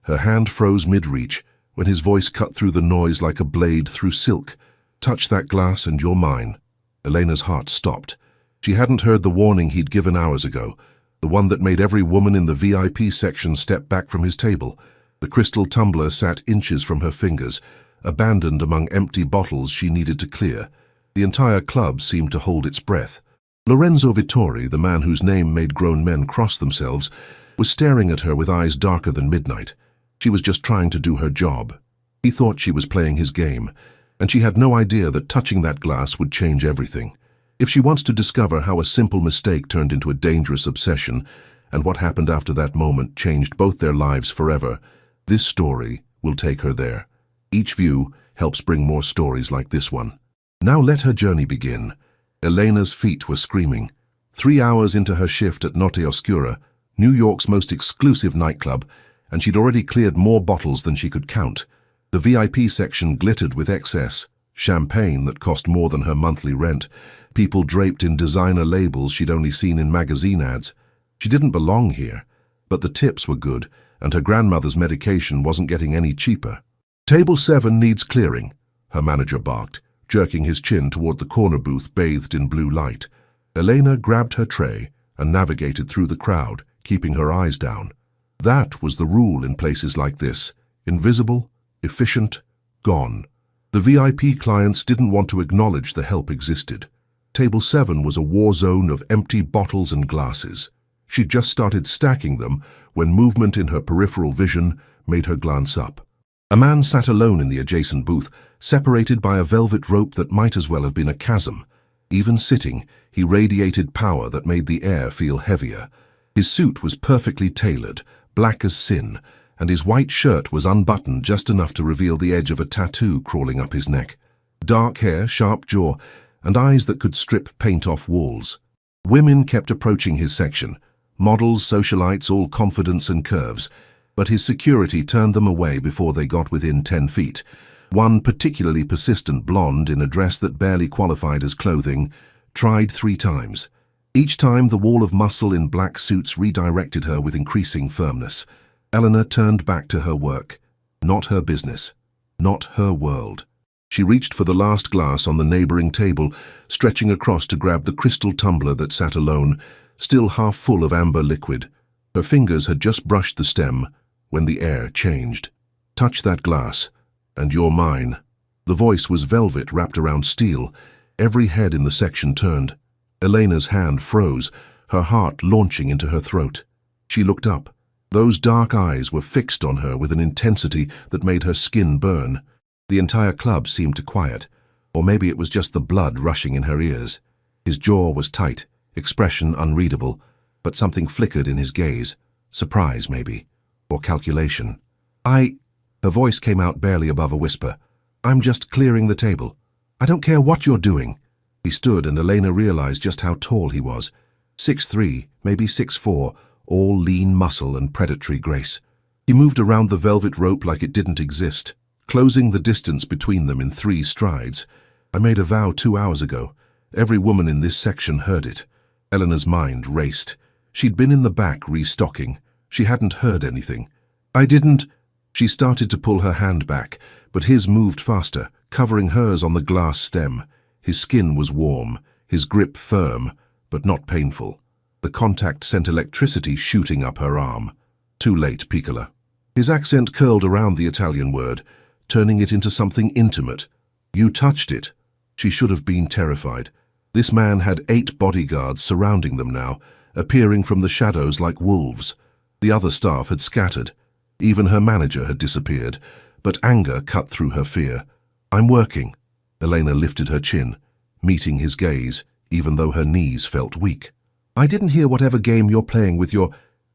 Her hand froze mid-reach when his voice cut through the noise like a blade through silk. "Touch that glass and you're mine." Elena's heart stopped. She hadn't heard the warning he'd given hours ago, the one that made every woman in the VIP section step back from his table. The crystal tumbler sat inches from her fingers, abandoned among empty bottles she needed to clear. The entire club seemed to hold its breath. Lorenzo Vittori, the man whose name made grown men cross themselves, was staring at her with eyes darker than midnight. She was just trying to do her job. He thought she was playing his game, and she had no idea that touching that glass would change everything. If she wants to discover how a simple mistake turned into a dangerous obsession, and what happened after that moment changed both their lives forever, this story will take her there. Each view helps bring more stories like this one. Now let her journey begin. Elena's feet were screaming. 3 hours into her shift at Notte Oscura, New York's most exclusive nightclub, and she'd already cleared more bottles than she could count. The VIP section glittered with excess, champagne that cost more than her monthly rent, people draped in designer labels she'd only seen in magazine ads. She didn't belong here, but the tips were good, and her grandmother's medication wasn't getting any cheaper. "Table 7 needs clearing," her manager barked, jerking his chin toward the corner booth bathed in blue light. Elena grabbed her tray and navigated through the crowd, keeping her eyes down. That was the rule in places like this: invisible, efficient, gone. The VIP clients didn't want to acknowledge the help existed. Table 7 was a war zone of empty bottles and glasses. She'd just started stacking them when movement in her peripheral vision made her glance up. A man sat alone in the adjacent booth, separated by a velvet rope that might as well have been a chasm. Even sitting, he radiated power that made the air feel heavier. His suit was perfectly tailored, black as sin, and his white shirt was unbuttoned just enough to reveal the edge of a tattoo crawling up his neck. Dark hair, sharp jaw, and eyes that could strip paint off walls. Women kept approaching his section, models, socialites, all confidence and curves, but his security turned them away before they got within 10 feet. One particularly persistent blonde in a dress that barely qualified as clothing tried 3 times. Each time the wall of muscle in black suits redirected her with increasing firmness. Eleanor turned back to her work. Not her business. Not her world. She reached for the last glass on the neighboring table, stretching across to grab the crystal tumbler that sat alone, still half full of amber liquid. Her fingers had just brushed the stem when the air changed. "Touch that glass, and you're mine." The voice was velvet wrapped around steel. Every head in the section turned. Elena's hand froze, her heart launching into her throat. She looked up. Those dark eyes were fixed on her with an intensity that made her skin burn. The entire club seemed to quiet, or maybe it was just the blood rushing in her ears. His jaw was tight, expression unreadable, but something flickered in his gaze. Surprise, maybe, or calculation. Her voice came out barely above a whisper. "I'm just clearing the table. I don't care what you're doing." He stood, and Elena realized just how tall he was. 6'3", maybe 6'4", all lean muscle and predatory grace. He moved around the velvet rope like it didn't exist, closing the distance between them in 3 strides. "I made a vow 2 hours ago. Every woman in this section heard it." Eleanor's mind raced. She'd been in the back restocking. She hadn't heard anything. "I didn't—" She started to pull her hand back, but his moved faster, covering hers on the glass stem. His skin was warm, his grip firm, but not painful. The contact sent electricity shooting up her arm. Too late, Piccola. His accent curled around the Italian word, turning it into something intimate. "You touched it." She should have been terrified. This man had 8 bodyguards surrounding them now, appearing from the shadows like wolves. The other staff had scattered. Even her manager had disappeared, but anger cut through her fear. "I'm working." Elena lifted her chin, meeting his gaze, even though her knees felt weak. "I didn't hear whatever game you're playing with your—"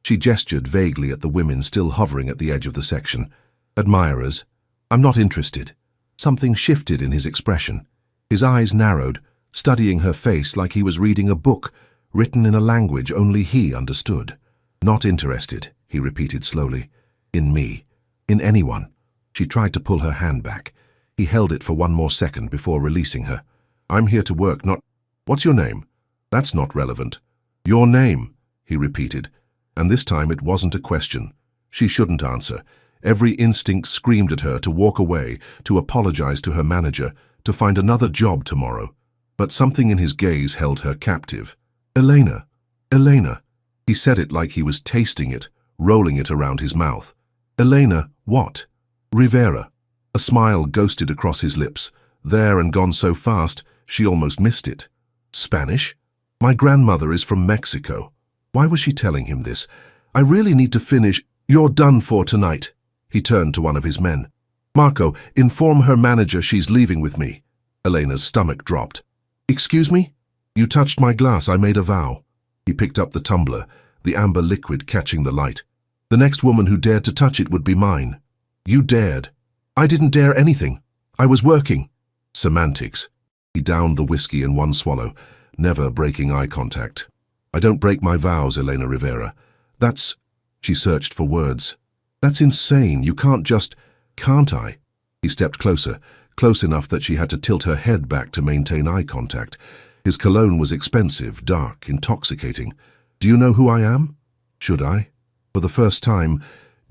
She gestured vaguely at the women still hovering at the edge of the section. "Admirers. I'm not interested." Something shifted in his expression. His eyes narrowed, studying her face like he was reading a book, written in a language only he understood. "Not interested," he repeated slowly. "In me. In anyone." She tried to pull her hand back. He held it for 1 more second before releasing her. "I'm here to work, not— What's your name?" "That's not relevant." "Your name," he repeated, and this time it wasn't a question. She shouldn't answer. Every instinct screamed at her to walk away, to apologize to her manager, to find another job tomorrow. But something in his gaze held her captive. Elena, Elena. He said it like he was tasting it, rolling it around his mouth. Elena, what? Rivera. A smile ghosted across his lips, there and gone so fast she almost missed it. Spanish? My grandmother is from Mexico. Why was she telling him this? I really need to finish. You're done for tonight. He turned to one of his men. Marco, inform her manager she's leaving with me. Elena's stomach dropped. Excuse me? You touched my glass, I made a vow. He picked up the tumbler, the amber liquid catching the light. The next woman who dared to touch it would be mine. You dared. I didn't dare anything. I was working. Semantics. He downed the whiskey in one swallow, never breaking eye contact. I don't break my vows, Elena Rivera. That's... She searched for words. That's insane. You can't just... Can't I? He stepped closer, close enough that she had to tilt her head back to maintain eye contact. His cologne was expensive, dark, intoxicating. Do you know who I am? Should I? For the first time,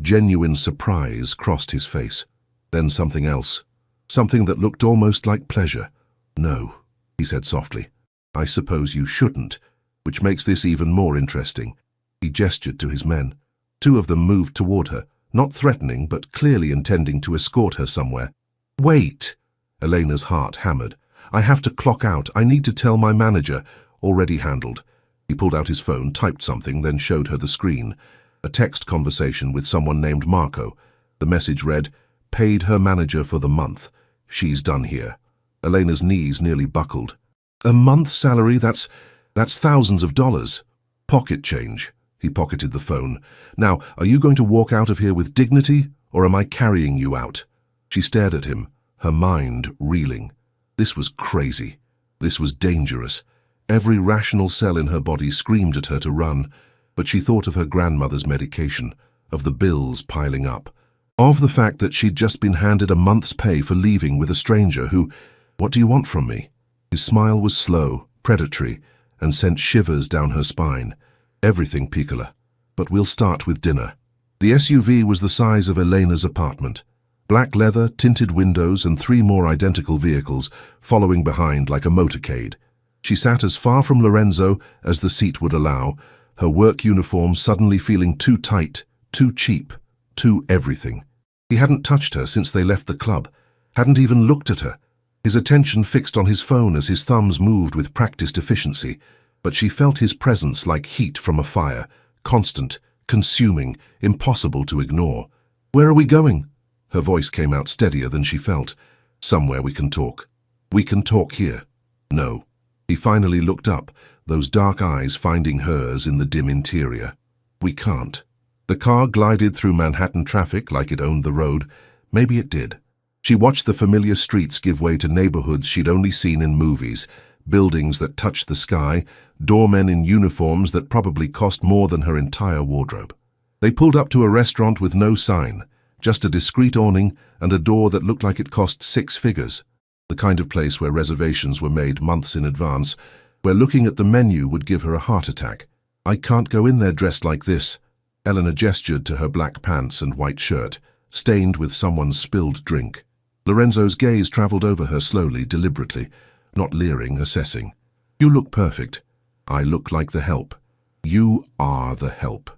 genuine surprise crossed his face. Then something else. Something that looked almost like pleasure. No, he said softly. I suppose you shouldn't, which makes this even more interesting. He gestured to his men. Two of them moved toward her, not threatening, but clearly intending to escort her somewhere. Wait! Elena's heart hammered. I have to clock out. I need to tell my manager. Already handled. He pulled out his phone, typed something, then showed her the screen. A text conversation with someone named Marco. The message read, paid her manager for the month. She's done here. Elena's knees nearly buckled. A month's salary, that's thousands of dollars. Pocket change. He pocketed the phone. Now, are you going to walk out of here with dignity, or am I carrying you out? She stared at him, her mind reeling. This was crazy. This was dangerous. Every rational cell in her body screamed at her to run, but she thought of her grandmother's medication, of the bills piling up, of the fact that she'd just been handed a month's pay for leaving with a stranger who... What do you want from me? His smile was slow, predatory, and sent shivers down her spine. Everything, Piccola. But we'll start with dinner. The SUV was the size of Elena's apartment. Black leather, tinted windows, and 3 more identical vehicles following behind like a motorcade. She sat as far from Lorenzo as the seat would allow, her work uniform suddenly feeling too tight, too cheap, too everything. He hadn't touched her since they left the club, hadn't even looked at her. His attention fixed on his phone as his thumbs moved with practiced efficiency, but she felt his presence like heat from a fire, constant, consuming, impossible to ignore. Where are we going? Her voice came out steadier than she felt. Somewhere we can talk. We can talk here. No. He finally looked up, those dark eyes finding hers in the dim interior. We can't. The car glided through Manhattan traffic like it owned the road. Maybe it did. She watched the familiar streets give way to neighborhoods she'd only seen in movies, buildings that touched the sky, doormen in uniforms that probably cost more than her entire wardrobe. They pulled up to a restaurant with no sign, just a discreet awning and a door that looked like it cost 6 figures. The kind of place where reservations were made months in advance, where looking at the menu would give her a heart attack. I can't go in there dressed like this. Eleanor gestured to her black pants and white shirt, stained with someone's spilled drink. Lorenzo's gaze traveled over her slowly, deliberately, not leering, assessing. You look perfect. I look like the help. You are the help.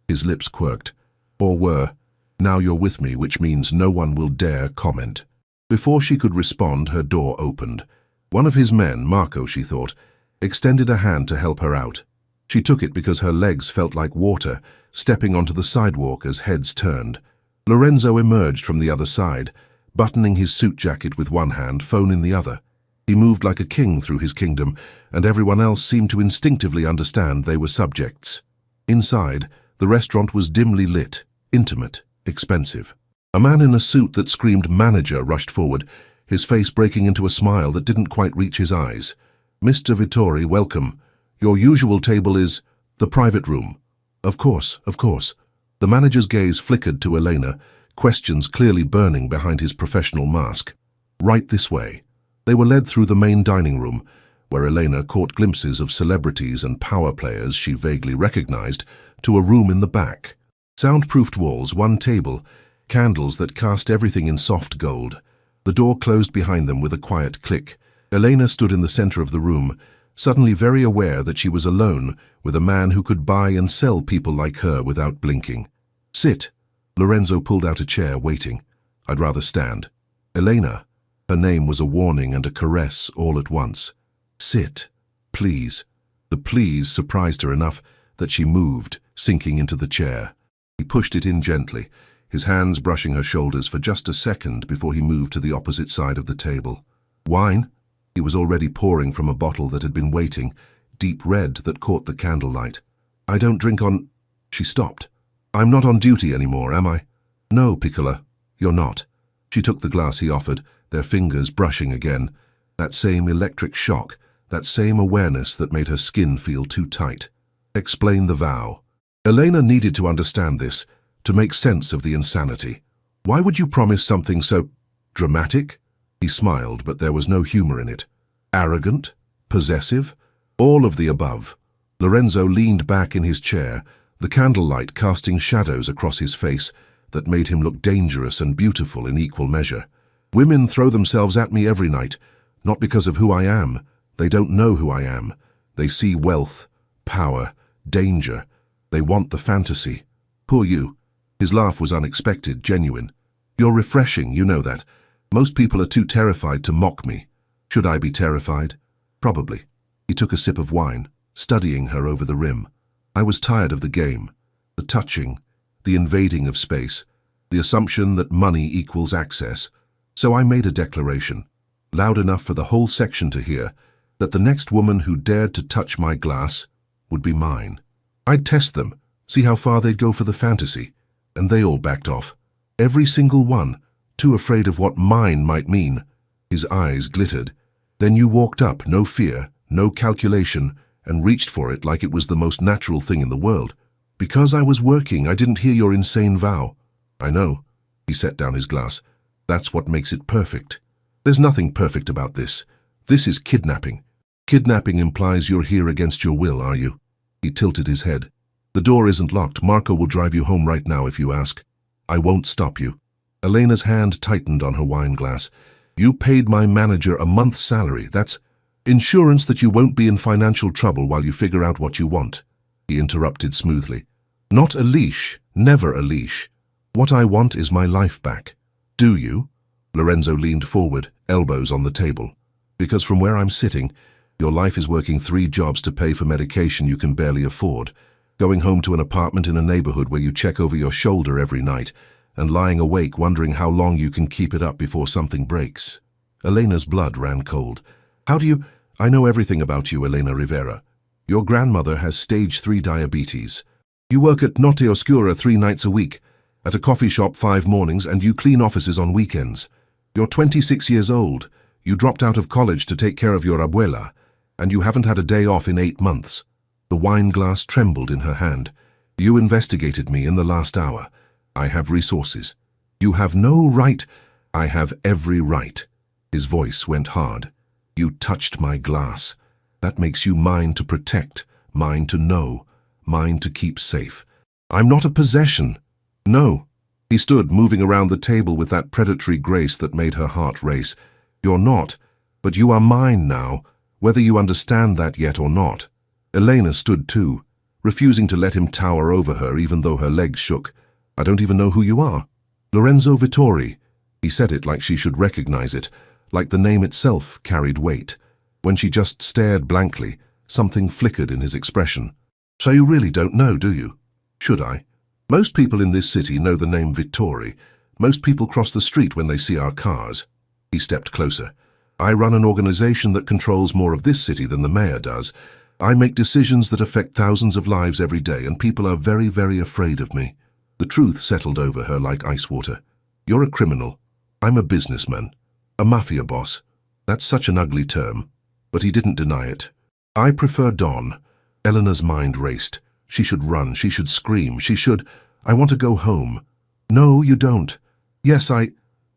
His lips quirked. Or were. Now you're with me, which means no one will dare comment. Before she could respond, her door opened. One of his men, Marco, she thought, extended a hand to help her out. She took it because her legs felt like water, stepping onto the sidewalk as heads turned. Lorenzo emerged from the other side, buttoning his suit jacket with one hand, phone in the other. He moved like a king through his kingdom, and everyone else seemed to instinctively understand they were subjects. Inside, the restaurant was dimly lit, intimate, expensive. A man in a suit that screamed manager rushed forward, his face breaking into a smile that didn't quite reach his eyes. Mr. Vittori, welcome. Your usual table is the private room. Of course, of course. The manager's gaze flickered to Elena, questions clearly burning behind his professional mask. Right this way. They were led through the main dining room, where Elena caught glimpses of celebrities and power players she vaguely recognized, to a room in the back. Soundproofed walls, one table, candles that cast everything in soft gold. The door closed behind them with a quiet click. Elena stood in the center of the room, suddenly very aware that she was alone with a man who could buy and sell people like her without blinking. "Sit." Lorenzo pulled out a chair, waiting. "I'd rather stand." "Elena." Her name was a warning and a caress all at once. "Sit, please." The please surprised her enough that she moved, sinking into the chair. He pushed it in gently, his hands brushing her shoulders for just a second before he moved to the opposite side of the table. "Wine?" He was already pouring from a bottle that had been waiting, deep red that caught the candlelight. "I don't drink on—" She stopped. "I'm not on duty anymore, am I?" "No, Piccola, you're not." She took the glass he offered, their fingers brushing again. That same electric shock, that same awareness that made her skin feel too tight. "Explain the vow." Elena needed to understand this, to make sense of the insanity. "Why would you promise something so dramatic?" He smiled, but there was no humor in it. "Arrogant? Possessive? All of the above." Lorenzo leaned back in his chair, the candlelight casting shadows across his face that made him look dangerous and beautiful in equal measure. "Women throw themselves at me every night, not because of who I am. They don't know who I am. They see wealth, power, danger. They want the fantasy. Poor you." His laugh was unexpected, genuine. "You're refreshing, you know that. Most people are too terrified to mock me. Should I be terrified? Probably." He took a sip of wine, studying her over the rim. "I was tired of the game, the touching, the invading of space, the assumption that money equals access. So I made a declaration, loud enough for the whole section to hear, that the next woman who dared to touch my glass would be mine. I'd test them, see how far they'd go for the fantasy, and they all backed off. Every single one, too afraid of what mine might mean." His eyes glittered. "Then you walked up, no fear, no calculation, and reached for it like it was the most natural thing in the world. Because I was working, I didn't hear your insane vow." "I know." He set down his glass. "That's what makes it perfect. There's nothing perfect about this. This is kidnapping. Kidnapping implies you're here against your will, are you?" He tilted his head. "The door isn't locked. Marco will drive you home right now if you ask. I won't stop you." Elena's hand tightened on her wine glass. "You paid my manager a month's salary. That's insurance that you won't be in financial trouble while you figure out what you want." He interrupted smoothly. "Not a leash, never a leash. What I want is my life back. Do you?" Lorenzo leaned forward, elbows on the table. "Because from where I'm sitting, your life is working 3 jobs to pay for medication you can barely afford, going home to an apartment in a neighborhood where you check over your shoulder every night, and lying awake wondering how long you can keep it up before something breaks." Elena's blood ran cold. "How do you—" "I know everything about you, Elena Rivera. Your grandmother has stage 3 diabetes. You work at Notte Oscura 3 nights a week, at a coffee shop 5 mornings, and you clean offices on weekends. You're 26 years old. You dropped out of college to take care of your abuela, and you haven't had a day off in 8 months. The wine glass trembled in her hand. "You investigated me in the last hour. I have resources. You have no right—" "I have every right." His voice went hard. "You touched my glass. That makes you mine to protect, mine to know, mine to keep safe. I'm not a possession. No." He stood, moving around the table with that predatory grace that made her heart race. "You're not, but you are mine now, whether you understand that yet or not." Elena stood too, refusing to let him tower over her even though her legs shook. "I don't even know who you are." "Lorenzo Vittori." He said it like she should recognize it, like the name itself carried weight. When she just stared blankly, something flickered in his expression. "So you really don't know, do you?" "Should I? Most people in this city know the name Vittori. Most people cross the street when they see our cars." He stepped closer. "I run an organization that controls more of this city than the mayor does. I make decisions that affect thousands of lives every day, and people are very, very afraid of me." The truth settled over her like ice water. "You're a criminal. I'm a businessman. A mafia boss. That's such an ugly term." But he didn't deny it. "I prefer Don." Eleanor's mind raced. She should run, she should scream, she should— "I want to go home." "No, you don't." "Yes,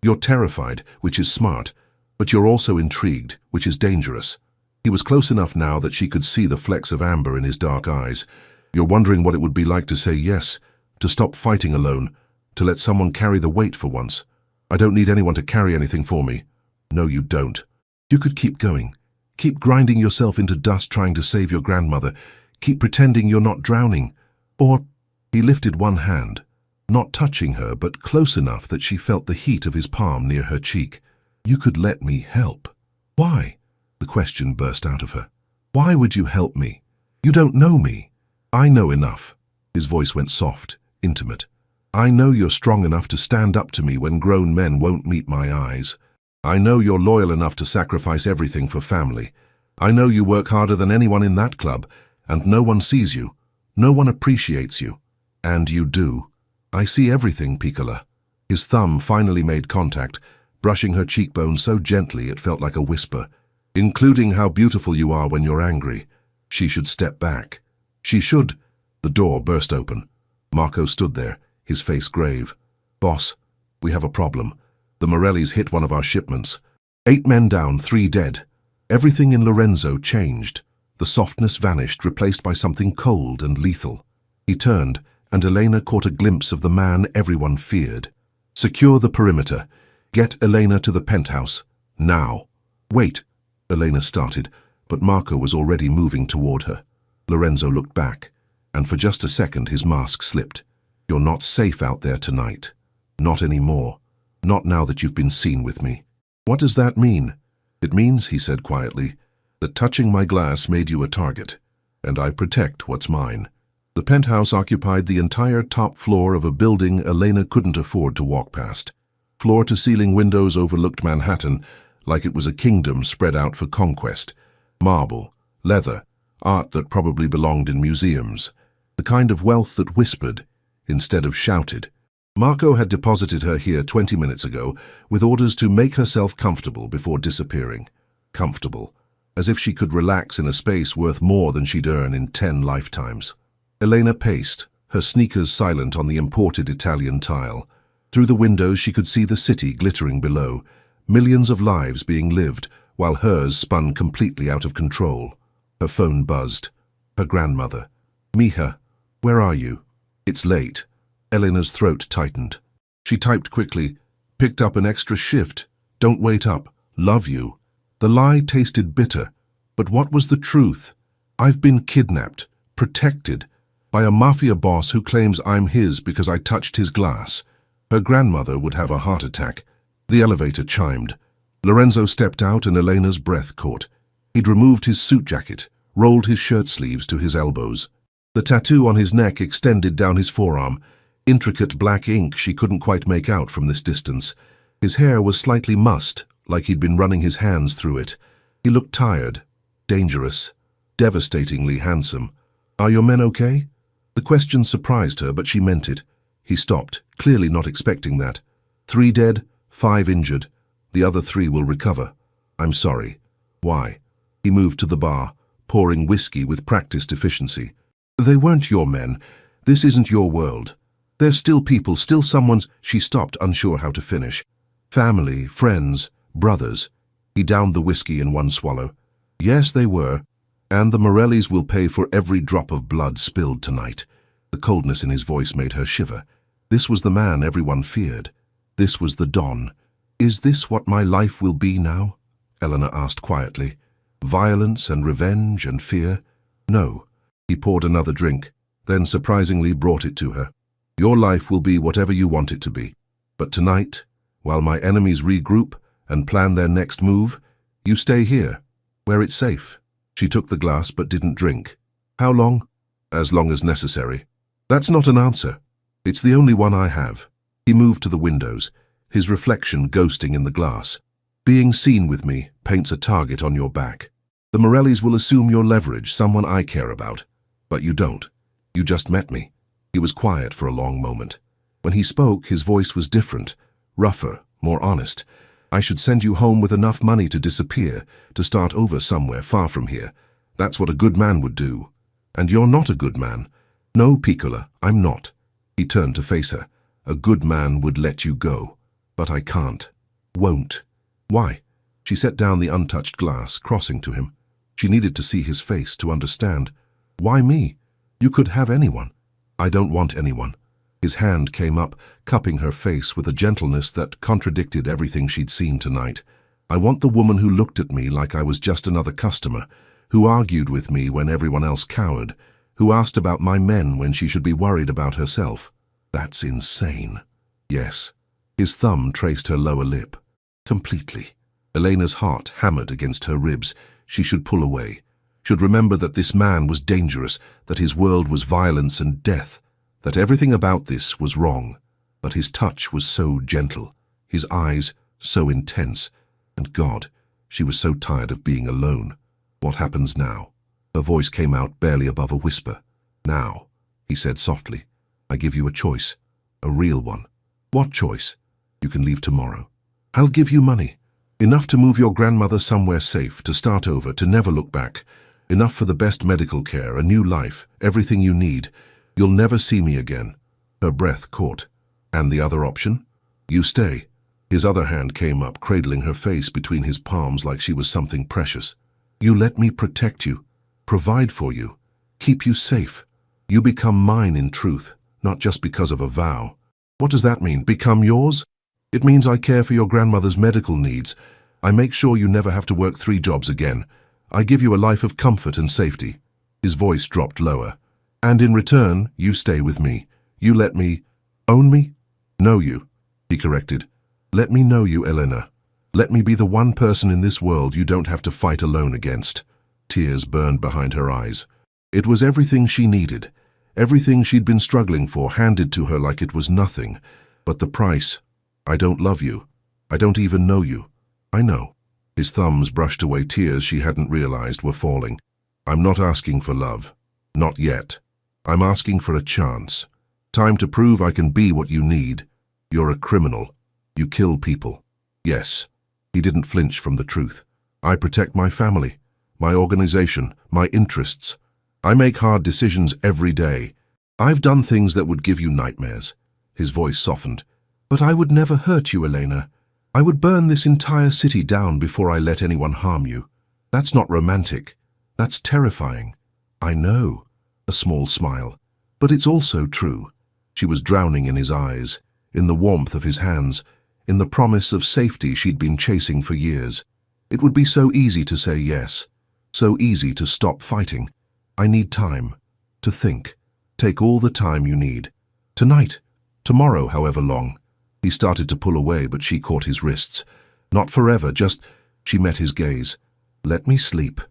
You're terrified, which is smart, but you're also intrigued, which is dangerous." He was close enough now that she could see the flecks of amber in his dark eyes. "You're wondering what it would be like to say yes, to stop fighting alone, to let someone carry the weight for once. I don't need anyone to carry anything for me. No, you don't. You could keep going. Keep grinding yourself into dust trying to save your grandmother. Keep pretending you're not drowning. Or, he lifted one hand, not touching her, but close enough that she felt the heat of his palm near her cheek. You could let me help. Why? The question burst out of her. Why would you help me? You don't know me. I know enough. His voice went soft, intimate. I know you're strong enough to stand up to me when grown men won't meet my eyes. I know you're loyal enough to sacrifice everything for family. I know you work harder than anyone in that club, and no one sees you. No one appreciates you. And you do. I see everything, Piccola. His thumb finally made contact, brushing her cheekbone so gently it felt like a whisper. Including how beautiful you are when you're angry. She should step back. She should. The door burst open. Marco stood there, his face grave. Boss, we have a problem. The Morellis hit one of our shipments. 8 men down, 3 dead. Everything in Lorenzo changed. The softness vanished, replaced by something cold and lethal. He turned, and Elena caught a glimpse of the man everyone feared. Secure the perimeter. Get Elena to the penthouse. Now. Wait, Elena started, but Marco was already moving toward her. Lorenzo looked back, and for just a second his mask slipped. You're not safe out there tonight. Not anymore. Not now that you've been seen with me. What does that mean? It means, he said quietly, that touching my glass made you a target, and I protect what's mine. The penthouse occupied the entire top floor of a building Elena couldn't afford to walk past. Floor-to-ceiling windows overlooked Manhattan like it was a kingdom spread out for conquest. Marble, leather, art that probably belonged in museums. The kind of wealth that whispered instead of shouted. Marco had deposited her here 20 minutes ago with orders to make herself comfortable before disappearing. Comfortable, as if she could relax in a space worth more than she'd earn in 10 lifetimes. Elena paced, her sneakers silent on the imported Italian tile. Through the windows she could see the city glittering below, millions of lives being lived while hers spun completely out of control. Her phone buzzed. Her grandmother. Mija, where are you? It's late. Elena's throat tightened. She typed quickly, picked up an extra shift. Don't wait up. Love you. The lie tasted bitter, but what was the truth? I've been kidnapped, protected, by a Mafia boss who claims I'm his because I touched his glass. Her grandmother would have a heart attack. The elevator chimed. Lorenzo stepped out and Elena's breath caught. He'd removed his suit jacket, rolled his shirt sleeves to his elbows. The tattoo on his neck extended down his forearm, intricate black ink she couldn't quite make out from this distance. His hair was slightly mussed, like he'd been running his hands through it. He looked tired, dangerous, devastatingly handsome. Are your men okay? The question surprised her, but she meant it. He stopped, clearly not expecting that. 3 dead, 5 injured. The other 3 will recover. I'm sorry. Why? He moved to the bar, pouring whiskey with practiced efficiency. They weren't your men. This isn't your world. They're still people, still someone's. She stopped, unsure how to finish. Family, friends, brothers. He downed the whiskey in one swallow. Yes, they were. And the Morellis will pay for every drop of blood spilled tonight. The coldness in his voice made her shiver. This was the man everyone feared. This was the Don. Is this what my life will be now? Elena asked quietly. Violence and revenge and fear? No. He poured another drink, then surprisingly brought it to her. Your life will be whatever you want it to be. But tonight, while my enemies regroup and plan their next move, you stay here, where it's safe. She took the glass but didn't drink. How long? As long as necessary. That's not an answer. It's the only one I have. He moved to the windows, his reflection ghosting in the glass. Being seen with me paints a target on your back. The Morellis will assume you're leverage, someone I care about. But you don't. You just met me. He was quiet for a long moment. When he spoke, his voice was different, rougher, more honest. I should send you home with enough money to disappear, to start over somewhere far from here. That's what a good man would do. And you're not a good man. No, Piccola, I'm not. He turned to face her. A good man would let you go. But I can't. Won't. Why? She set down the untouched glass, crossing to him. She needed to see his face to understand. Why me? You could have anyone. I don't want anyone. His hand came up, cupping her face with a gentleness that contradicted everything she'd seen tonight. I want the woman who looked at me like I was just another customer, who argued with me when everyone else cowered, who asked about my men when she should be worried about herself. That's insane. Yes. His thumb traced her lower lip. Completely. Elena's heart hammered against her ribs. She should pull away. Should remember that this man was dangerous, that his world was violence and death, that everything about this was wrong. But his touch was so gentle, his eyes so intense, and God, she was so tired of being alone. What happens now? Her voice came out barely above a whisper. Now, he said softly, I give you a choice, a real one. What choice? You can leave tomorrow. I'll give you money. Enough to move your grandmother somewhere safe, to start over, to never look back. Enough for the best medical care, a new life, everything you need. You'll never see me again. Her breath caught. And the other option? You stay. His other hand came up, cradling her face between his palms like she was something precious. You let me protect you, provide for you, keep you safe. You become mine in truth, not just because of a vow. What does that mean? Become yours? It means I care for your grandmother's medical needs. I make sure you never have to work 3 jobs again. I give you a life of comfort and safety. His voice dropped lower. And in return, you stay with me. You let me own me? Know you, he corrected. Let me know you, Elena. Let me be the one person in this world you don't have to fight alone against. Tears burned behind her eyes. It was everything she needed, everything she'd been struggling for handed to her like it was nothing. But the price, I don't love you. I don't even know you. I know. His thumbs brushed away tears she hadn't realized were falling. I'm not asking for love. Not yet. I'm asking for a chance. Time to prove I can be what you need. You're a criminal. You kill people. Yes. He didn't flinch from the truth. I protect my family, my organization, my interests. I make hard decisions every day. I've done things that would give you nightmares. His voice softened. But I would never hurt you, Elena. I would burn this entire city down before I let anyone harm you. That's not romantic. That's terrifying. I know. A small smile. But it's also true. She was drowning in his eyes, in the warmth of his hands, in the promise of safety she'd been chasing for years. It would be so easy to say yes, so easy to stop fighting. I need time, to think. Take all the time you need. Tonight, tomorrow, however long. He started to pull away, but she caught his wrists. Not forever, just, she met his gaze. Let me sleep.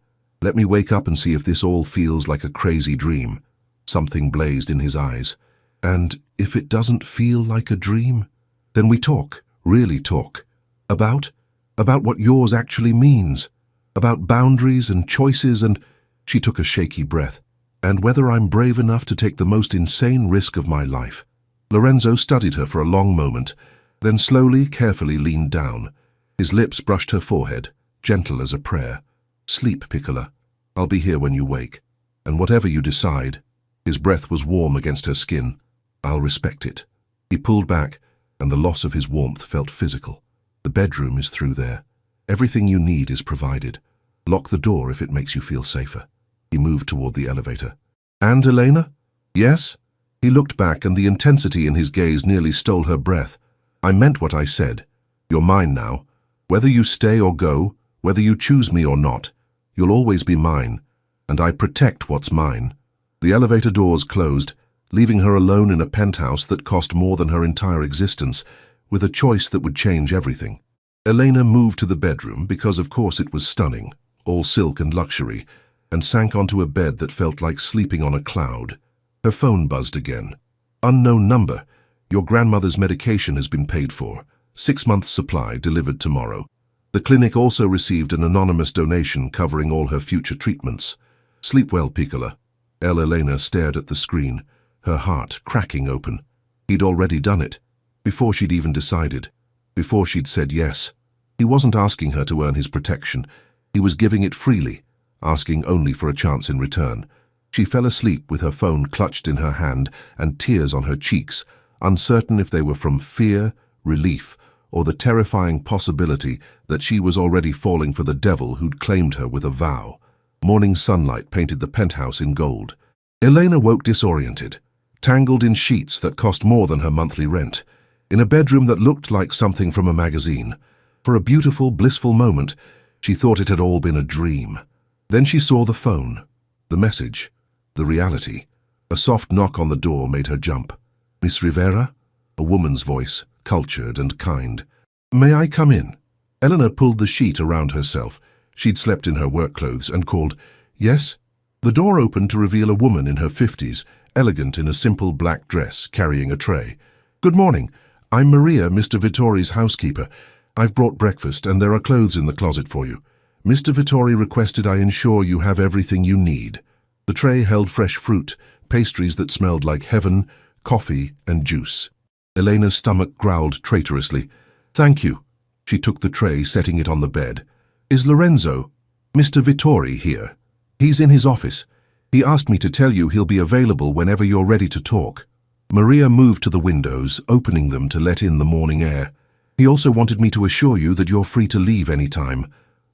Let me wake up and see if this all feels like a crazy dream. Something blazed in his eyes. And if it doesn't feel like a dream, then we talk. Really talk. About what yours actually means. About boundaries and choices and, she took a shaky breath, and whether I'm brave enough to take the most insane risk of my life. Lorenzo studied her for a long moment, then slowly, carefully leaned down. His lips brushed her forehead, gentle as a prayer. Sleep, Piccola. I'll be here when you wake. And whatever you decide, his breath was warm against her skin. I'll respect it. He pulled back, and the loss of his warmth felt physical. The bedroom is through there. Everything you need is provided. Lock the door if it makes you feel safer. He moved toward the elevator. And Elena? Yes? He looked back, and the intensity in his gaze nearly stole her breath. I meant what I said. You're mine now. Whether you stay or go, whether you choose me or not, you'll always be mine. And I protect what's mine. The elevator doors closed, leaving her alone in a penthouse that cost more than her entire existence, with a choice that would change everything. Elena moved to the bedroom because of course it was stunning, all silk and luxury, and sank onto a bed that felt like sleeping on a cloud. Her phone buzzed again. Unknown number. Your grandmother's medication has been paid for. 6 months' supply delivered tomorrow. The clinic also received an anonymous donation covering all her future treatments. Sleep well, Piccola. Elena stared at the screen, her heart cracking open. He'd already done it, before she'd even decided, before she'd said yes. He wasn't asking her to earn his protection. He was giving it freely, asking only for a chance in return. She fell asleep with her phone clutched in her hand and tears on her cheeks, uncertain if they were from fear, relief, or the terrifying possibility that she was already falling for the devil who'd claimed her with a vow. Morning sunlight painted the penthouse in gold. Elena woke disoriented, tangled in sheets that cost more than her monthly rent, in a bedroom that looked like something from a magazine. For a beautiful, blissful moment, she thought it had all been a dream. Then she saw the phone, the message, the reality. A soft knock on the door made her jump. "Miss Rivera?" A woman's voice, cultured and kind. "May I come in?" Eleanor pulled the sheet around herself. She'd slept in her work clothes and called, "Yes?" The door opened to reveal a woman in her 50s, elegant in a simple black dress, carrying a tray. "Good morning. I'm Maria, Mr. Vittori's housekeeper. I've brought breakfast and there are clothes in the closet for you. Mr. Vittori requested I ensure you have everything you need." The tray held fresh fruit, pastries that smelled like heaven, coffee and juice. Elena's stomach growled traitorously. "Thank you." She took the tray, setting it on the bed. "Is Lorenzo, Mr. Vittori, here?" "He's in his office. He asked me to tell you he'll be available whenever you're ready to talk." Maria moved to the windows, opening them to let in the morning air. "He also wanted me to assure you that you're free to leave any time.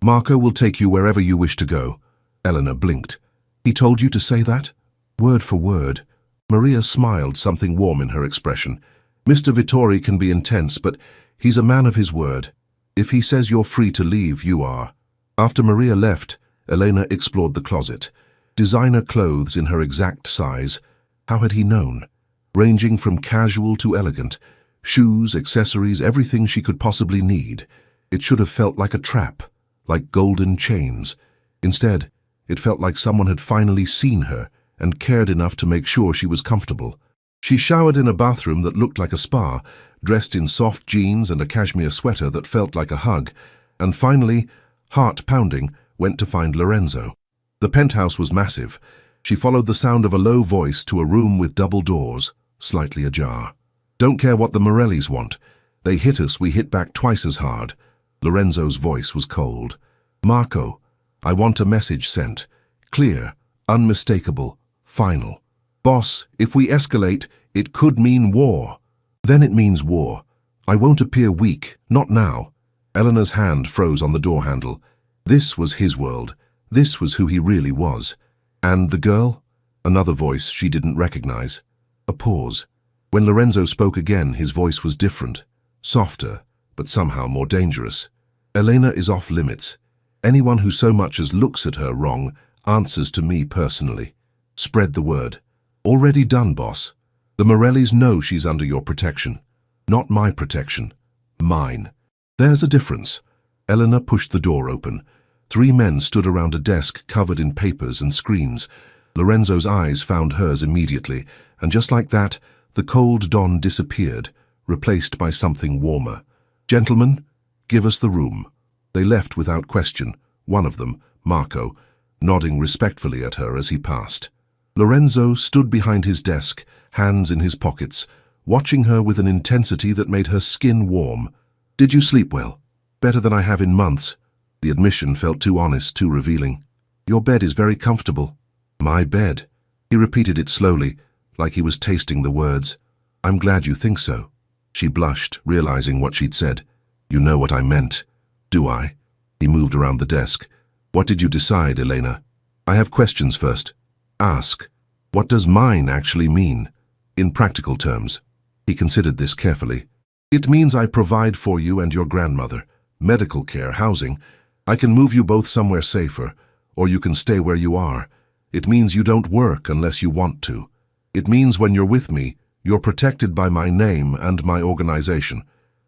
Marco will take you wherever you wish to go." Eleanor blinked. "He told you to say that?" "Word for word." Maria smiled, something warm in her expression. "Mr. Vittori can be intense, but he's a man of his word. If he says you're free to leave, you are." After Maria left, Elena explored the closet. Designer clothes in her exact size. How had he known? Ranging from casual to elegant. Shoes, accessories, everything she could possibly need. It should have felt like a trap, like golden chains. Instead, it felt like someone had finally seen her and cared enough to make sure she was comfortable. She showered in a bathroom that looked like a spa, dressed in soft jeans and a cashmere sweater that felt like a hug, and finally, heart pounding, went to find Lorenzo. The penthouse was massive. She followed the sound of a low voice to a room with double doors, slightly ajar. "Don't care what the Morellis want. They hit us, we hit back twice as hard." Lorenzo's voice was cold. "Marco, I want a message sent. Clear, unmistakable, final. Boss, if we escalate, it could mean war." "Then it means war. I won't appear weak, not now." Eleanor's hand froze on the door handle. This was his world. This was who he really was. "And the girl?" Another voice she didn't recognize. A pause. When Lorenzo spoke again, his voice was different, softer, but somehow more dangerous. "Elena is off limits. Anyone who so much as looks at her wrong answers to me personally. Spread the word." "Already done, boss. The Morellis know she's under your protection. Not my protection. Mine." "There's a difference." Eleanor pushed the door open. 3 men stood around a desk covered in papers and screens. Lorenzo's eyes found hers immediately, and just like that, the cold dawn disappeared, replaced by something warmer. "Gentlemen, give us the room." They left without question, one of them, Marco, nodding respectfully at her as he passed. Lorenzo stood behind his desk, hands in his pockets, watching her with an intensity that made her skin warm. "Did you sleep well?" "Better than I have in months." The admission felt too honest, too revealing. "Your bed is very comfortable." "My bed." He repeated it slowly, like he was tasting the words. "I'm glad you think so." She blushed, realizing what she'd said. "You know what I meant." "Do I?" He moved around the desk. "What did you decide, Elena?" "I have questions first." "Ask." "What does mine actually mean?" "In practical terms." He considered this carefully. "It means I provide for you and your grandmother. Medical care, housing. I can move you both somewhere safer, or you can stay where you are. It means you don't work unless you want to. It means when you're with me, you're protected by my name and my organization.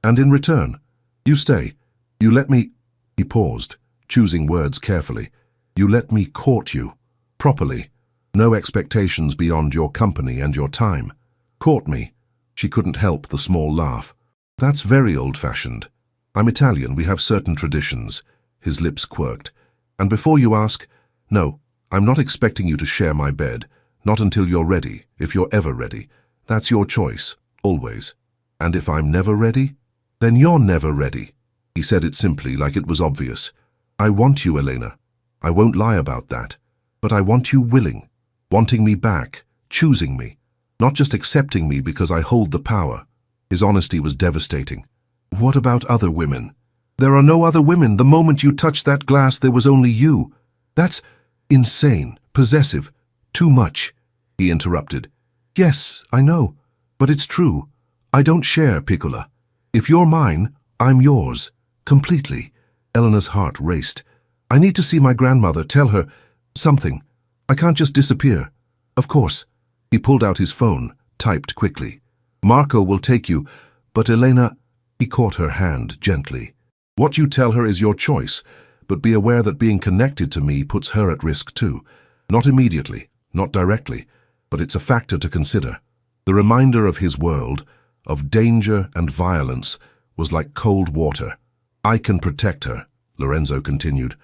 And in return, you stay. You let me—" He paused, choosing words carefully. "You let me court you. Properly. No expectations beyond your company and your time. Court me." She couldn't help the small laugh. "That's very old-fashioned. I'm Italian, we have certain traditions." His lips quirked. "And before you ask, no, I'm not expecting you to share my bed. Not until you're ready, if you're ever ready. That's your choice, always. And if I'm never ready, then you're never ready." He said it simply, like it was obvious. "I want you, Elena. I won't lie about that. But I want you willing, wanting me back, choosing me, not just accepting me because I hold the power." His honesty was devastating. "What about other women?" "There are no other women. The moment you touched that glass, there was only you." "That's insane, possessive, too much," he interrupted. Yes, I know, but it's true. I don't share, Piccola. If you're mine, I'm yours. Completely. Eleanor's heart raced. I need to see my grandmother, tell her something. I can't just disappear. Of course. He pulled out his phone, typed quickly. Marco will take you, but Elena... He caught her hand gently. What you tell her is your choice, but be aware that being connected to me puts her at risk too. Not immediately, not directly, but it's a factor to consider. The reminder of his world, of danger and violence, was like cold water. I can protect her, Lorenzo continued.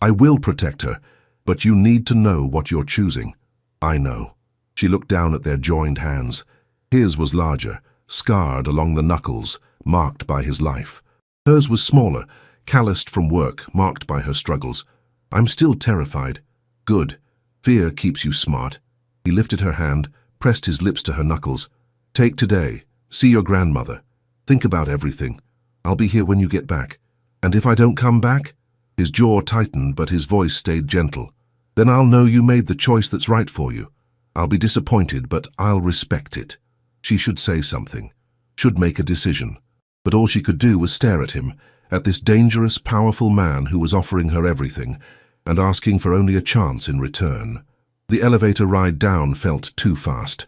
I will protect her, but you need to know what you're choosing. I know. She looked down at their joined hands. His was larger, scarred along the knuckles, marked by his life. Hers was smaller, calloused from work, marked by her struggles. I'm still terrified. Good. Fear keeps you smart. He lifted her hand, pressed his lips to her knuckles. Take today. See your grandmother. Think about everything. I'll be here when you get back. And if I don't come back? His jaw tightened, but his voice stayed gentle. Then I'll know you made the choice that's right for you. I'll be disappointed, but I'll respect it. She should say something, should make a decision. But all she could do was stare at him, at this dangerous, powerful man who was offering her everything, and asking for only a chance in return. The elevator ride down felt too fast.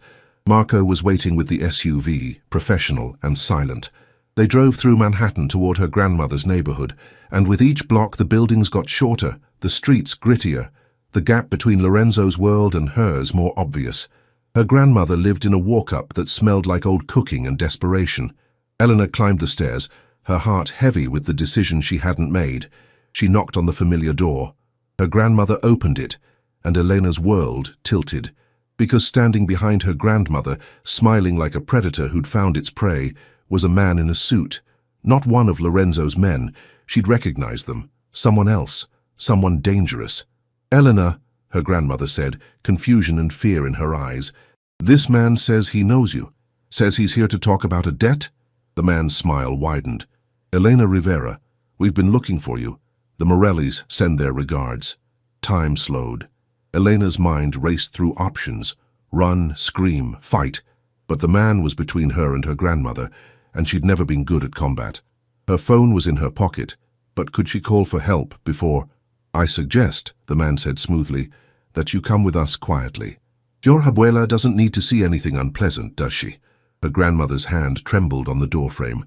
Marco was waiting with the SUV, professional and silent. They drove through Manhattan toward her grandmother's neighborhood, and with each block the buildings got shorter, the streets grittier, the gap between Lorenzo's world and hers more obvious. Her grandmother lived in a walk-up that smelled like old cooking and desperation. Eleanor climbed the stairs, her heart heavy with the decision she hadn't made. She knocked on the familiar door. Her grandmother opened it, and Elena's world tilted. Because standing behind her grandmother, smiling like a predator who'd found its prey, was a man in a suit. Not one of Lorenzo's men. She'd recognized them. Someone else. Someone dangerous. Eleanor, her grandmother said, confusion and fear in her eyes. This man says he knows you. Says he's here to talk about a debt? The man's smile widened. Elena Rivera, we've been looking for you. The Morellis send their regards. Time slowed. Elena's mind raced through options. Run, scream, fight. But the man was between her and her grandmother, and she'd never been good at combat. Her phone was in her pocket, but could she call for help before... I suggest, the man said smoothly, that you come with us quietly. Your abuela doesn't need to see anything unpleasant, does she? Her grandmother's hand trembled on the doorframe.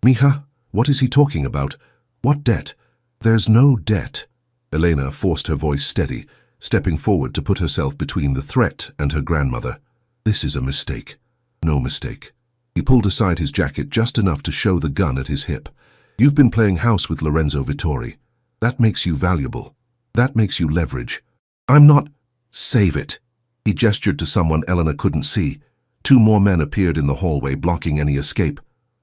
Mija, what is he talking about? What debt? There's no debt. Elena forced her voice steady, stepping forward to put herself between the threat and her grandmother. This is a mistake. No mistake. He pulled aside his jacket just enough to show the gun at his hip. You've been playing house with Lorenzo Vittori. That makes you valuable. That makes you leverage. I'm not... Save it. He gestured to someone Eleanor couldn't see. 2 more men appeared in the hallway, blocking any escape.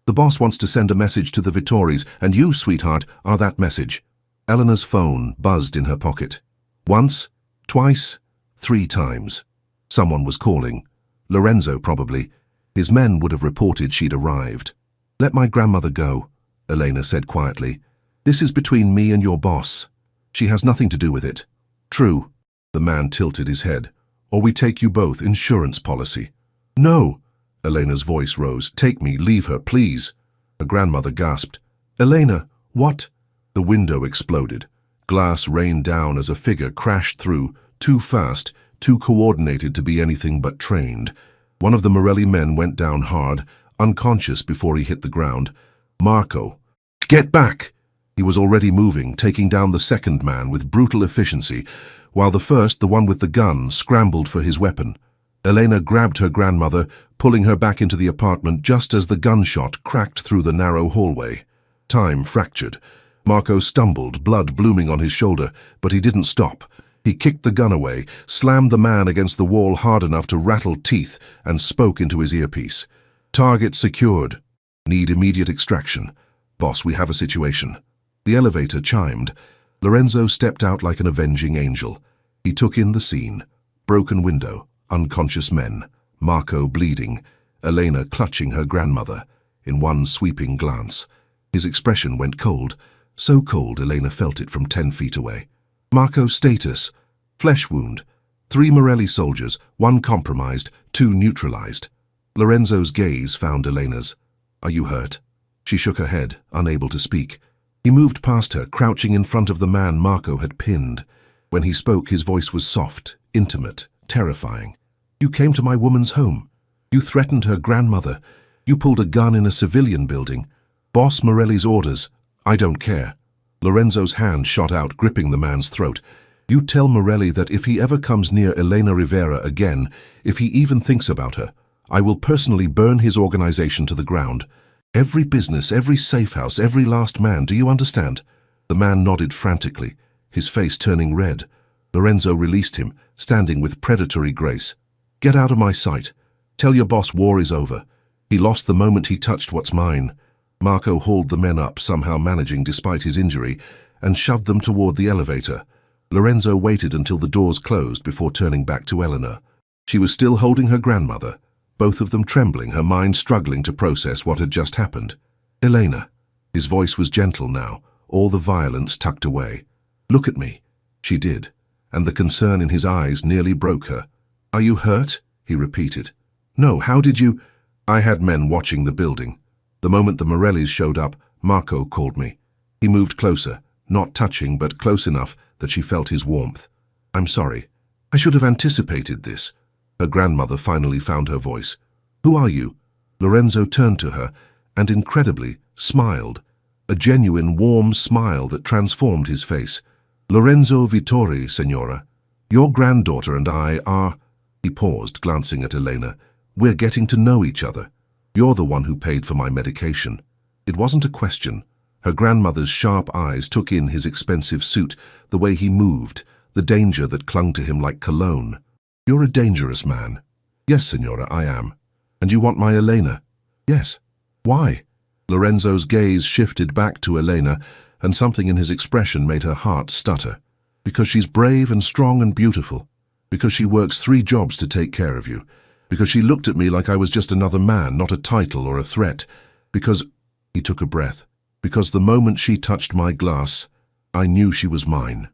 The boss wants to send a message to the Vittoris, and you, sweetheart, are that message. Eleanor's phone buzzed in her pocket. Once, twice, 3 times. Someone was calling. Lorenzo, probably. His men would have reported she'd arrived. Let my grandmother go, Elena said quietly. This is between me and your boss. She has nothing to do with it. True. The man tilted his head. Or we take you both, insurance policy. No. Elena's voice rose. Take me, leave her, please. Her grandmother gasped. Elena, what? The window exploded. Glass rained down as a figure crashed through, too fast, too coordinated to be anything but trained. One of the Morelli men went down hard, unconscious before he hit the ground. Marco. Get back! He was already moving, taking down the second man with brutal efficiency, while the first, the one with the gun, scrambled for his weapon. Elena grabbed her grandmother, pulling her back into the apartment just as the gunshot cracked through the narrow hallway. Time fractured. Marco stumbled, blood blooming on his shoulder, but he didn't stop. He kicked the gun away, slammed the man against the wall hard enough to rattle teeth, and spoke into his earpiece. Target secured. Need immediate extraction. Boss, we have a situation. The elevator chimed. Lorenzo stepped out like an avenging angel. He took in the scene. Broken window, unconscious men, Marco bleeding, Elena clutching her grandmother, in one sweeping glance. His expression went cold, so cold Elena felt it from 10 feet away. Marco's status, flesh wound, 3 Morelli soldiers, 1 compromised, 2 neutralized. Lorenzo's gaze found Elena's. "Are you hurt?" She shook her head, unable to speak. He moved past her, crouching in front of the man Marco had pinned. When he spoke, his voice was soft, intimate, terrifying. "You came to my woman's home. You threatened her grandmother. You pulled a gun in a civilian building. Boss Morelli's orders. I don't care." Lorenzo's hand shot out, gripping the man's throat. "You tell Morelli that if he ever comes near Elena Rivera again, if he even thinks about her, I will personally burn his organization to the ground. Every business, every safe house, every last man, do you understand?" The man nodded frantically, his face turning red. Lorenzo released him, standing with predatory grace. "Get out of my sight. Tell your boss war is over. He lost the moment he touched what's mine." Marco hauled the men up, somehow managing despite his injury, and shoved them toward the elevator. Lorenzo waited until the doors closed before turning back to Eleanor. She was still holding her grandmother, both of them trembling, her mind struggling to process what had just happened. "Elena." His voice was gentle now, all the violence tucked away. "Look at me." She did, and the concern in his eyes nearly broke her. "Are you hurt?" he repeated. "No, how did you—" "I had men watching the building. The moment the Morellis showed up, Marco called me. He moved closer, not touching, but close enough that she felt his warmth. I'm sorry. I should have anticipated this." Her grandmother finally found her voice. "Who are you?" Lorenzo turned to her and, incredibly, smiled. A genuine, warm smile that transformed his face. "Lorenzo Vittori, Signora. Your granddaughter and I are—" He paused, glancing at Elena. "We're getting to know each other. You're the one who paid for my medication." It wasn't a question. Her grandmother's sharp eyes took in his expensive suit, the way he moved, the danger that clung to him like cologne. "You're a dangerous man." "Yes, Signora, I am." "And you want my Elena?" "Yes." "Why?" Lorenzo's gaze shifted back to Elena, and something in his expression made her heart stutter. "Because she's brave and strong and beautiful. Because she works 3 jobs to take care of you. Because she looked at me like I was just another man, not a title or a threat. Because—" He took a breath. "Because the moment she touched my glass, I knew she was mine."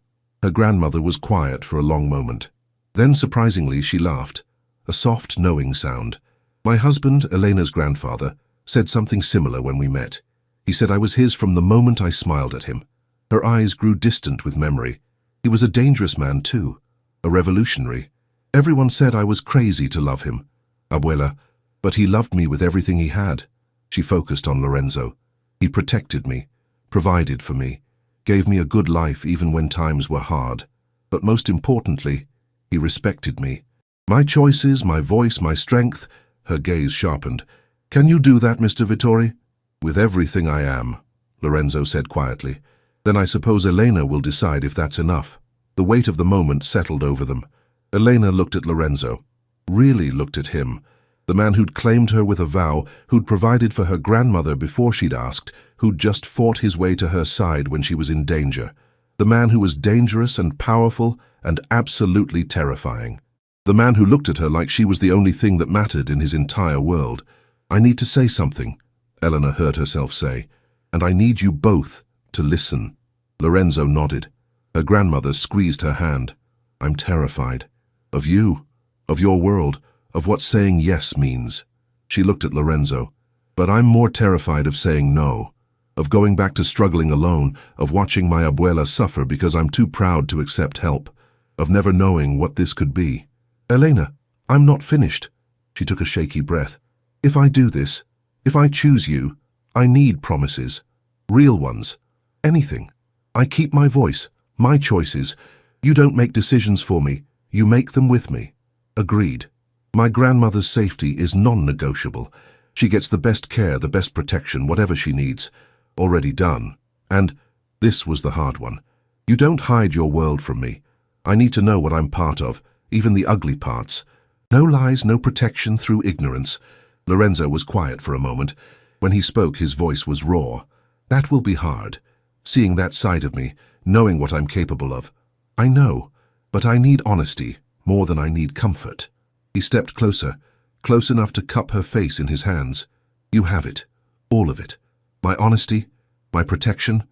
Her grandmother was quiet for a long moment. Then, surprisingly, she laughed. A soft, knowing sound. "My husband, Elena's grandfather, said something similar when we met. He said I was his from the moment I smiled at him." Her eyes grew distant with memory. "He was a dangerous man, too. A revolutionary. Everyone said I was crazy to love him. Abuela, but he loved me with everything he had." She focused on Lorenzo. "He protected me, provided for me, gave me a good life even when times were hard. But most importantly, he respected me. My choices, my voice, my strength." Her gaze sharpened. "Can you do that, Mr. Vittori?" "With everything I am," Lorenzo said quietly. "Then I suppose Elena will decide if that's enough." The weight of the moment settled over them. Elena looked at Lorenzo. Really looked at him. The man who'd claimed her with a vow, who'd provided for her grandmother before she'd asked, who'd just fought his way to her side when she was in danger. The man who was dangerous and powerful and absolutely terrifying. The man who looked at her like she was the only thing that mattered in his entire world. "I need to say something," Eleanor heard herself say, "and I need you both to listen." Lorenzo nodded. Her grandmother squeezed her hand. "I'm terrified. Of you, of your world, of what saying yes means." She looked at Lorenzo. "But I'm more terrified of saying no, of going back to struggling alone, of watching my abuela suffer because I'm too proud to accept help, of never knowing what this could be." "Elena, I'm not finished." She took a shaky breath. "If I do this, if I choose you, I need promises. Real ones. Anything. I keep my voice, my choices. You don't make decisions for me. You make them with me." "Agreed. My grandmother's safety is non-negotiable. She gets the best care, the best protection, whatever she needs. Already done. And this was the hard one. You don't hide your world from me. I need to know what I'm part of, even the ugly parts. No lies, no protection through ignorance." Lorenzo was quiet for a moment. When he spoke, his voice was raw. "That will be hard. Seeing that side of me, knowing what I'm capable of. I know, but I need honesty more than I need comfort." He stepped closer, close enough to cup her face in his hands. "You have it. All of it. My honesty, my protection,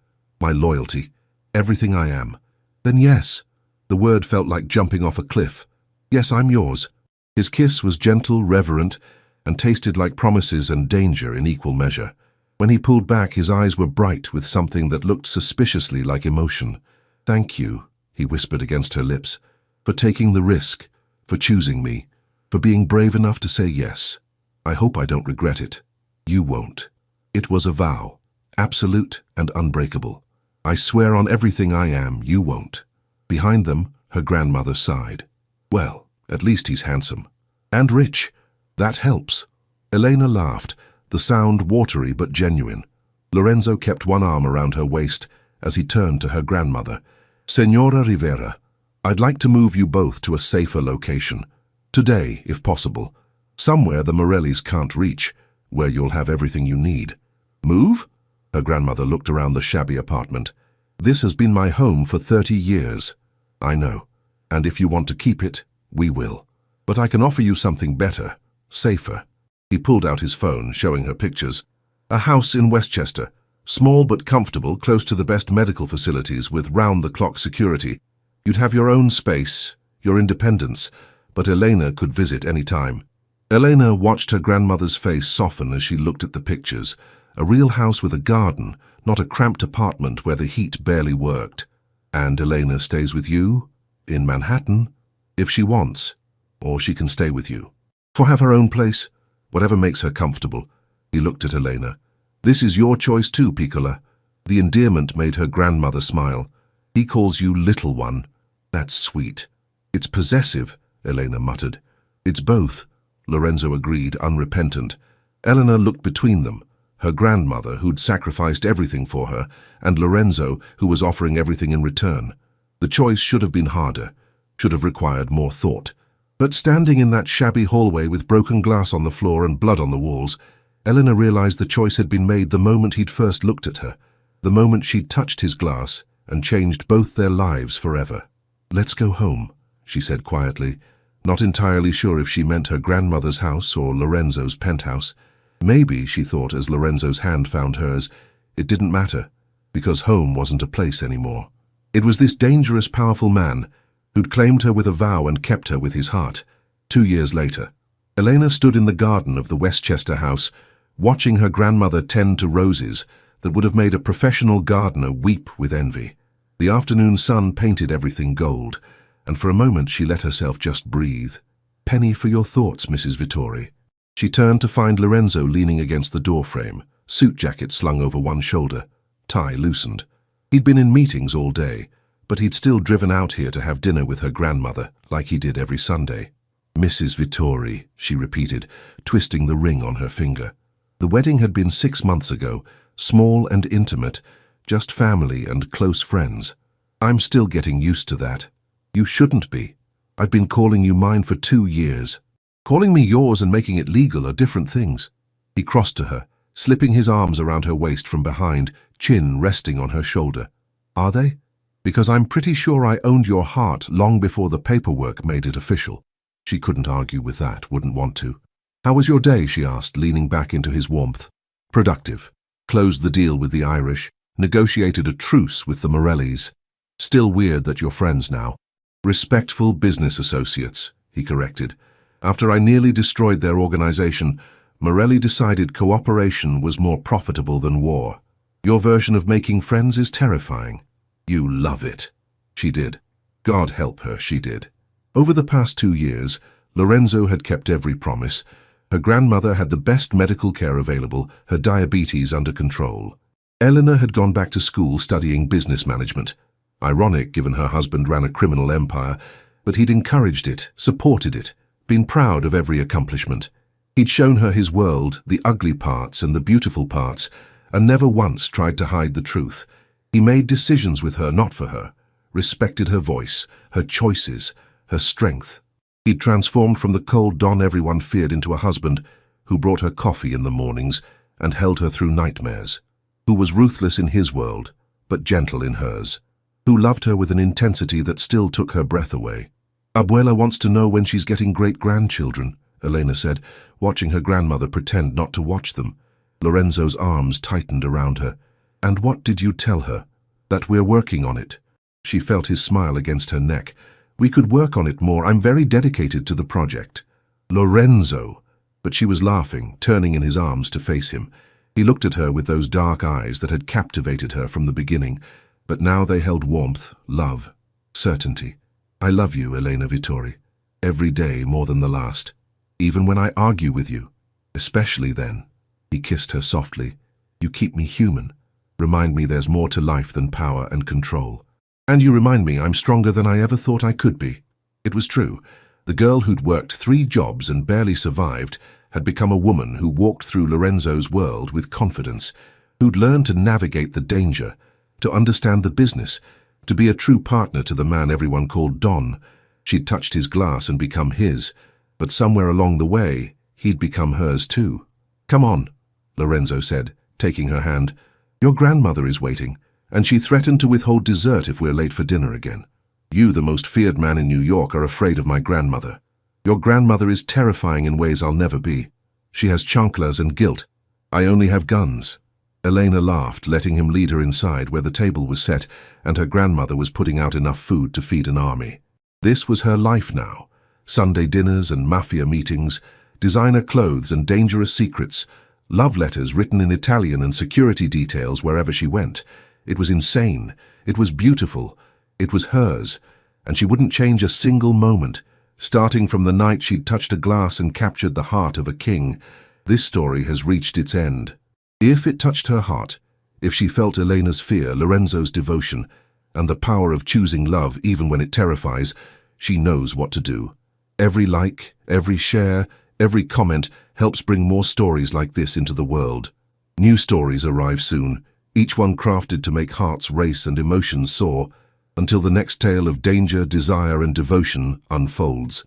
my loyalty, everything I am." "Then yes." The word felt like jumping off a cliff. Yes, I'm yours. His kiss was gentle, reverent, and tasted like promises and danger in equal measure. When he pulled back, his eyes were bright with something that looked suspiciously like emotion. "Thank you," he whispered against her lips, "for taking the risk, for choosing me, for being brave enough to say yes. I hope I don't regret it." "You won't." It was a vow, absolute and unbreakable. "I swear on everything I am, you won't." Behind them, her grandmother sighed. "Well, at least he's handsome. And rich. That helps." Elena laughed, the sound watery but genuine. Lorenzo kept one arm around her waist as he turned to her grandmother. "Senora Rivera, I'd like to move you both to a safer location. Today, if possible. Somewhere the Morellis can't reach, where you'll have everything you need." "Move?" Her grandmother looked around the shabby apartment. "This has been my home for 30 years. I know. And if you want to keep it, we will. But I can offer you something better, safer." He pulled out his phone, showing her pictures. "A house in Westchester, small but comfortable, close to the best medical facilities with round-the-clock security. You'd have your own space, your independence, but Elena could visit any time." Elena watched her grandmother's face soften as she looked at the pictures. A real house with a garden, not a cramped apartment where the heat barely worked. "And Elena stays with you? In Manhattan? If she wants. Or she can stay with you. For have her own place, whatever makes her comfortable." He looked at Elena. "This is your choice too, Piccola." The endearment made her grandmother smile. "He calls you little one. That's sweet." "It's possessive," Elena muttered. "It's both," Lorenzo agreed, unrepentant. Elena looked between them, her grandmother, who'd sacrificed everything for her, and Lorenzo, who was offering everything in return. The choice should have been harder, should have required more thought. But standing in that shabby hallway with broken glass on the floor and blood on the walls, Elena realized the choice had been made the moment he'd first looked at her, the moment she'd touched his glass and changed both their lives forever. "Let's go home," she said quietly, not entirely sure if she meant her grandmother's house or Lorenzo's penthouse. Maybe, she thought as Lorenzo's hand found hers, it didn't matter, because home wasn't a place anymore. It was this dangerous, powerful man who'd claimed her with a vow and kept her with his heart. 2 years later, Elena stood in the garden of the Westchester house, watching her grandmother tend to roses that would have made a professional gardener weep with envy. The afternoon sun painted everything gold, and for a moment she let herself just breathe. "Penny for your thoughts, Mrs. Vittori." She turned to find Lorenzo leaning against the doorframe, suit jacket slung over one shoulder, tie loosened. He'd been in meetings all day, but he'd still driven out here to have dinner with her grandmother, like he did every Sunday. "Mrs. Vittori," she repeated, twisting the ring on her finger. The wedding had been 6 months ago, small and intimate, just family and close friends. "I'm still getting used to that." "You shouldn't be. I've been calling you mine for 2 years. Calling me yours and making it legal are different things." He crossed to her, slipping his arms around her waist from behind, chin resting on her shoulder. "Are they? Because I'm pretty sure I owned your heart long before the paperwork made it official." She couldn't argue with that, wouldn't want to. "How was your day?" she asked, leaning back into his warmth. "Productive. Closed the deal with the Irish, negotiated a truce with the Morellis. Still weird that you're friends now." "Respectful business associates," he corrected. "After I nearly destroyed their organization, Morelli decided cooperation was more profitable than war. Your version of making friends is terrifying." "You love it." She did. God help her, she did. Over the past 2 years, Lorenzo had kept every promise. Her grandmother had the best medical care available, her diabetes under control. Eleanor had gone back to school studying business management. Ironic, given her husband ran a criminal empire, but he'd encouraged it, supported it, been proud of every accomplishment. He'd shown her his world, the ugly parts and the beautiful parts, and never once tried to hide the truth. He made decisions with her, not for her, respected her voice, her choices, her strength. He'd transformed from the cold Don everyone feared into a husband who brought her coffee in the mornings and held her through nightmares, who was ruthless in his world, but gentle in hers, who loved her with an intensity that still took her breath away. "Abuela wants to know when she's getting great-grandchildren," Elena said, watching her grandmother pretend not to watch them. Lorenzo's arms tightened around her. "And what did you tell her?" "That we're working on it." She felt his smile against her neck. We could work on it more. I'm very dedicated to the project. Lorenzo. But she was laughing, turning in his arms to face him. He looked at her with those dark eyes that had captivated her from the beginning, but now they held warmth, love, certainty. I love you, Elena Vittori. Every day more than the last. Even when I argue with you. Especially then. He kissed her softly. You keep me human. Remind me there's more to life than power and control. And you remind me I'm stronger than I ever thought I could be. It was true. The girl who'd worked 3 jobs and barely survived had become a woman who walked through Lorenzo's world with confidence, who'd learned to navigate the danger, to understand the business, to be a true partner to the man everyone called Don. She'd touched his glass and become his, but somewhere along the way, he'd become hers too. Come on, Lorenzo said, taking her hand. Your grandmother is waiting, and she threatened to withhold dessert if we're late for dinner again. You, the most feared man in New York, are afraid of my grandmother. Your grandmother is terrifying in ways I'll never be. She has chanclas and guilt. I only have guns. Elena laughed, letting him lead her inside where the table was set and her grandmother was putting out enough food to feed an army. This was her life now. Sunday dinners and Mafia meetings, designer clothes and dangerous secrets, love letters written in Italian and security details wherever she went. It was insane. It was beautiful. It was hers, and she wouldn't change a single moment. Starting from the night she'd touched a glass and captured the heart of a king, this story has reached its end. If it touched her heart, if she felt Elena's fear, Lorenzo's devotion, and the power of choosing love even when it terrifies, she knows what to do. Every like, every share, every comment helps bring more stories like this into the world. New stories arrive soon, each one crafted to make hearts race and emotions soar, until the next tale of danger, desire, and devotion unfolds.